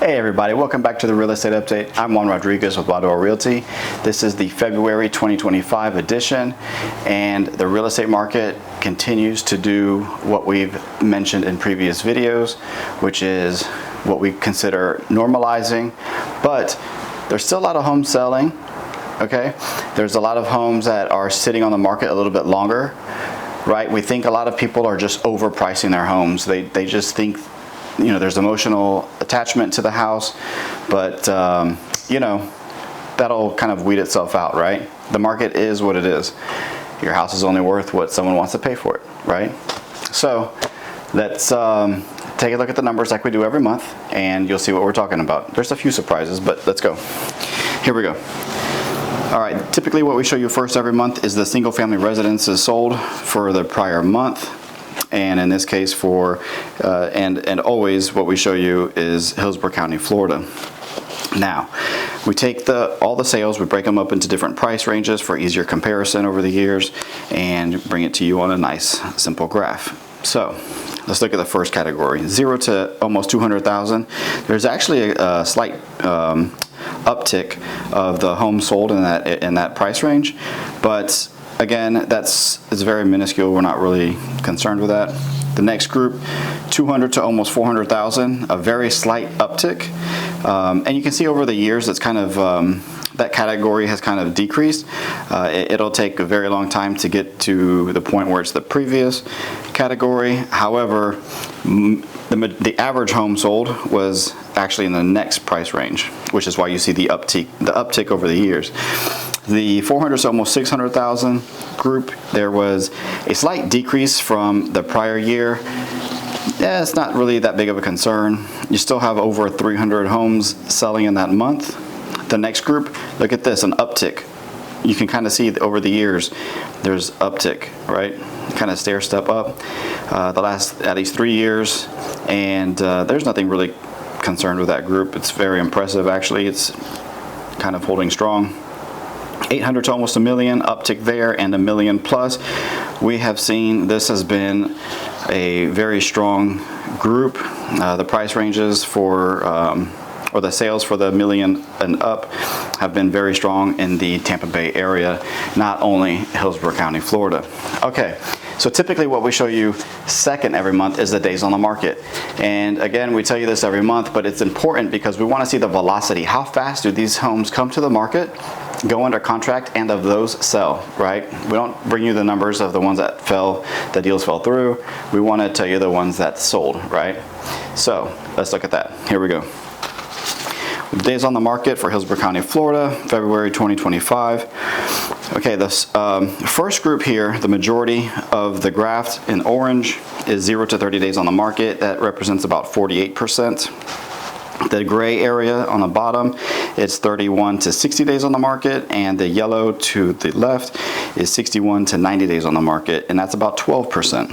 Hey everybody, welcome back to the Real Estate Update. I'm Juan Rodriguez with Juador Realty. This is the February 2025 edition, and the real estate market continues to do what we've mentioned in previous videos, which is what we consider normalizing, but there's still a lot of homes selling, okay? There's a lot of homes that are sitting on the market a little bit longer, right? We think a lot of people are just overpricing their homes. They just think, you know, there's emotional attachment to the house, but you know, that'll kind of weed itself out, right? The market is what it is. Your house is only worth what someone wants to pay for it, right? So let's take a look at the numbers like we do every month, and you'll see what we're talking about. There's a few surprises, but let's go. Here we go. All right, typically what we show you first every month is the single family residences sold for the prior month. And in this case and always what we show you is Hillsborough County, Florida. Now, we take all the sales, we break them up into different price ranges for easier comparison over the years and bring it to you on a nice simple graph. So let's look at the first category, 0 to almost 200,000. There's actually a slight uptick of the homes sold in that price range, but again, it's very minuscule. We're not really concerned with that. The next group, 200 to almost 400,000, a very slight uptick. And you can see over the years, it's kind of, that category has kind of decreased. It'll take a very long time to get to the point where it's the previous category. However, the average home sold was actually in the next price range, which is why you see the uptick over the years. The 400 to almost 600,000 group, there was a slight decrease from the prior year. Yeah, it's not really that big of a concern. You still have over 300 homes selling in that month. The next group, look at this, an uptick. You can kind of see over the years, there's uptick, right? Kind of stair step up the last at least 3 years, and there's nothing really concerned with that group. It's very impressive, actually. It's kind of holding strong. 800 to almost 1 million, uptick there, and 1 million plus. We have seen this has been a very strong group. The price ranges for or the sales for the 1 million and up have been very strong in the Tampa Bay area, not only Hillsborough County, Florida. Okay, so typically what we show you second every month is the days on the market. And again, we tell you this every month, but it's important because we want to see the velocity. How fast do these homes come to the market, go under contract, and of those sell, right? We don't bring you the numbers of the ones that the deals fell through. We want to tell you the ones that sold, right? So let's look at that. Here we go. Days on the market for Hillsborough County, Florida, February 2025. Okay, this first group here, the majority of the graph in orange is 0 to 30 days on the market. That represents about 48%. The gray area on the bottom, it's 31 to 60 days on the market, and the yellow to the left is 61 to 90 days on the market, and that's about 12%.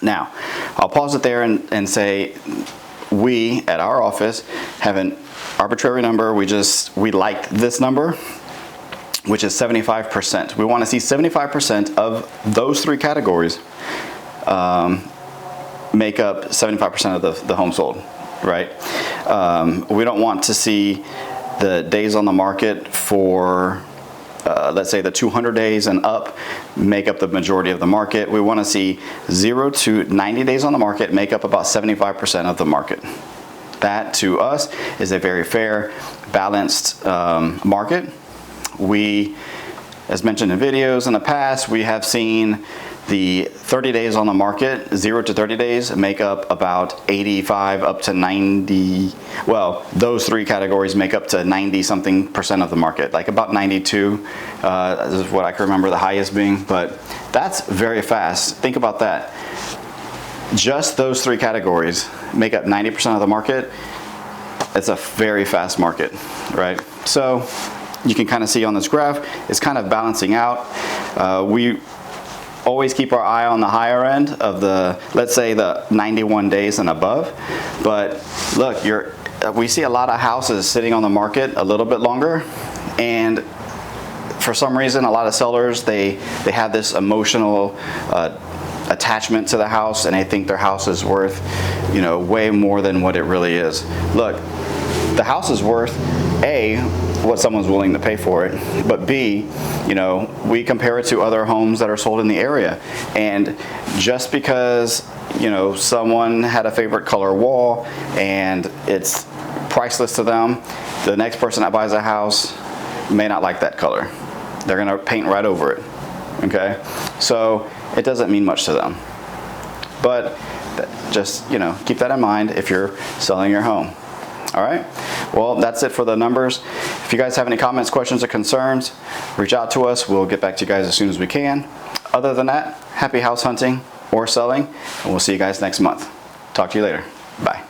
Now, I'll pause it there and say, we at our office have an arbitrary number. We like this number, which is 75%. We want to see 75% of those three categories make up 75% of the home sold, right? We don't want to see the days on the market for let's say the 200 days and up make up the majority of the market. We want to see 0 to 90 days on the market make up about 75% of the market. That to us is a very fair, balanced market. We, as mentioned in videos in the past, we have seen the 30 days on the market, 0 to 30 days, make up about 85 up to 90. Well, those three categories make up to 90 something percent of the market, like about 92 is what I can remember the highest being, but that's very fast. Think about that. Just those three categories make up 90% of the market. It's a very fast market, right? So you can kind of see on this graph, it's kind of balancing out. We always keep our eye on the higher end of the, let's say the 91 days and above. But look, we see a lot of houses sitting on the market a little bit longer, and for some reason, a lot of sellers, they have this emotional attachment to the house, and they think their house is worth, way more than what it really is. Look, the house is worth A, what someone's willing to pay for it, but B, we compare it to other homes that are sold in the area, and just because someone had a favorite color wall and it's priceless to them, the next person that buys a house may not like that color. They're gonna paint right over it, okay? So it doesn't mean much to them. But just, keep that in mind if you're selling your home. All right, well, that's it for the numbers. If you guys have any comments, questions, or concerns, reach out to us. We'll get back to you guys as soon as we can. Other than that, happy house hunting or selling, and we'll see you guys next month. Talk to you later. Bye.